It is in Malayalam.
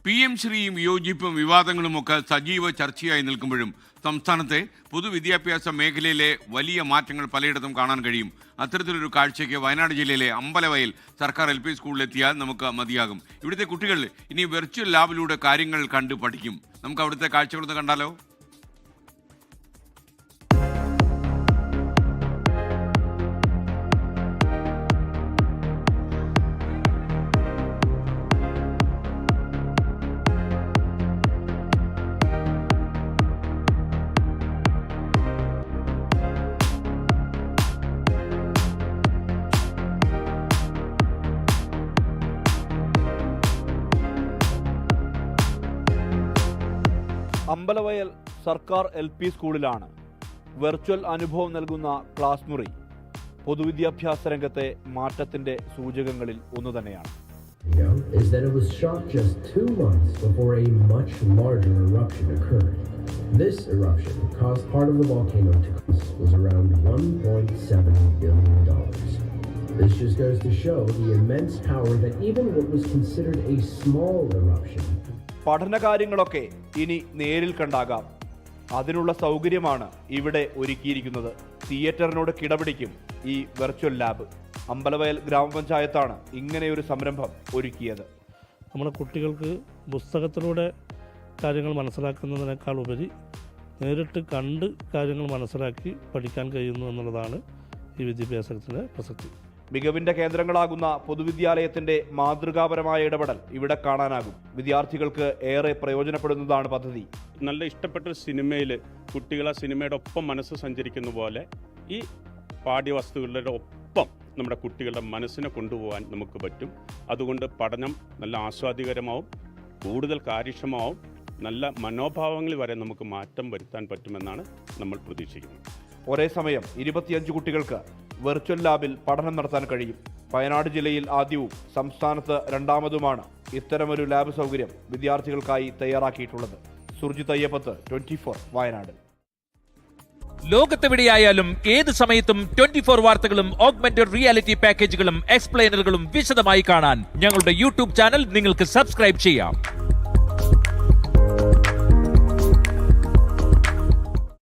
PM ശ്രീയും വിയോജിപ്പും വിവാദങ്ങളുമൊക്കെ സജീവ ചർച്ചയായി നിൽക്കുമ്പോഴും സംസ്ഥാനത്തെ പൊതുവിദ്യാഭ്യാസ മേഖലയിലെ വലിയ മാറ്റങ്ങൾ പലയിടത്തും കാണാൻ കഴിയും. അത്തരത്തിലൊരു കാഴ്ചയ്ക്ക് വയനാട് ജില്ലയിലെ അമ്പലവയൽ സർക്കാർ LP സ്കൂളിലെത്തിയാൽ നമുക്ക് മതിയാകും. ഇവിടുത്തെ കുട്ടികൾ ഇനി വെർച്വൽ ലാബിലൂടെ കാര്യങ്ങൾ കണ്ട് പഠിക്കും. നമുക്ക് അവിടുത്തെ കാഴ്ചകളൊന്ന് കണ്ടാലോ? അമ്പലവയൽ സർക്കാർ LP സ്കൂളിലാണ് വെർച്വൽ അനുഭവം നൽകുന്ന ക്ലാസ് മുറി പൊതുവിദ്യാഭ്യാസ രംഗത്തെ മാറ്റത്തിന്റെ സൂചകങ്ങളിൽ ഒന്ന് തന്നെയാണ്. Is that it was shot just 2 months before a much larger eruption occurred. This eruption caused part of the volcano to collapse was around $1.7 billion. This just goes to show the immense power that even what was considered a small eruption. പഠനകാര്യങ്ങളൊക്കെ ഇനി നേരിൽ കണ്ടാകാം. അതിനുള്ള സൗകര്യമാണ് ഇവിടെ ഒരുക്കിയിരിക്കുന്നത്. തിയേറ്ററിനോട് കിടപിടിക്കും ഈ വെർച്വൽ ലാബ്. അമ്പലവയൽ ഗ്രാമപഞ്ചായത്താണ് ഇങ്ങനെയൊരു സംരംഭം ഒരുക്കിയത്. നമ്മുടെ കുട്ടികൾക്ക് പുസ്തകത്തിലൂടെ കാര്യങ്ങൾ മനസ്സിലാക്കുന്നതിനേക്കാൾ ഉപരി നേരിട്ട് കണ്ട് കാര്യങ്ങൾ മനസ്സിലാക്കി പഠിക്കാൻ കഴിയുന്നു എന്നുള്ളതാണ് ഈ വിദ്യാഭ്യാസത്തിൻ്റെ പ്രസക്തി. മികവിന്റെ കേന്ദ്രങ്ങളാകുന്ന പൊതുവിദ്യാലയത്തിന്റെ മാതൃകാപരമായ ഇടപെടൽ ഇവിടെ കാണാനാകും. വിദ്യാർത്ഥികൾക്ക് ഏറെ പ്രയോജനപ്പെടുന്നതാണ് പദ്ധതി. നല്ല ഇഷ്ടപ്പെട്ട സിനിമയിൽ കുട്ടികൾ ആ സിനിമയുടെ ഒപ്പം മനസ്സ് സഞ്ചരിക്കുന്ന പോലെ ഈ പാഠ്യവസ്തുക്കളുടെ ഒപ്പം നമ്മുടെ കുട്ടികളുടെ മനസ്സിനെ കൊണ്ടുപോകാൻ നമുക്ക് പറ്റും. അതുകൊണ്ട് പഠനം നല്ല ആസ്വാദികരമാവും, കൂടുതൽ കാര്യക്ഷമമാവും, നല്ല മനോഭാവങ്ങളിൽ വരെ നമുക്ക് മാറ്റം വരുത്താൻ പറ്റുമെന്നാണ് നമ്മൾ പ്രതീക്ഷിക്കുന്നത്. ഒരേ സമയം 25 കുട്ടികൾക്ക് വെർച്വൽ ലാബിൽ പഠനം നടത്താൻ കഴിയും. വയനാട് ജില്ലയിൽ ആദ്യവും സംസ്ഥാനത്ത് രണ്ടാമതുമാണ് ഇത്തരമൊരു ലാബ് സൗകര്യം വിദ്യാർത്ഥികൾക്കായി തയ്യാറാക്കിയിട്ടുള്ളത്. സുർജിത് അയ്യപ്പത്ത്, 24 വയനാട്. ലോകത്തെവിടെയായാലും ഏത് സമയത്തും 24 വാർത്തകളും ഓഗ്മെന്റഡ് റിയാലിറ്റി പാക്കേജുകളും എക്സ്പ്ലെയിനറുകളും വിശദമായി കാണാൻ ഞങ്ങളുടെ YouTube ചാനൽ നിങ്ങൾക്ക് സബ്സ്ക്രൈബ് ചെയ്യാം.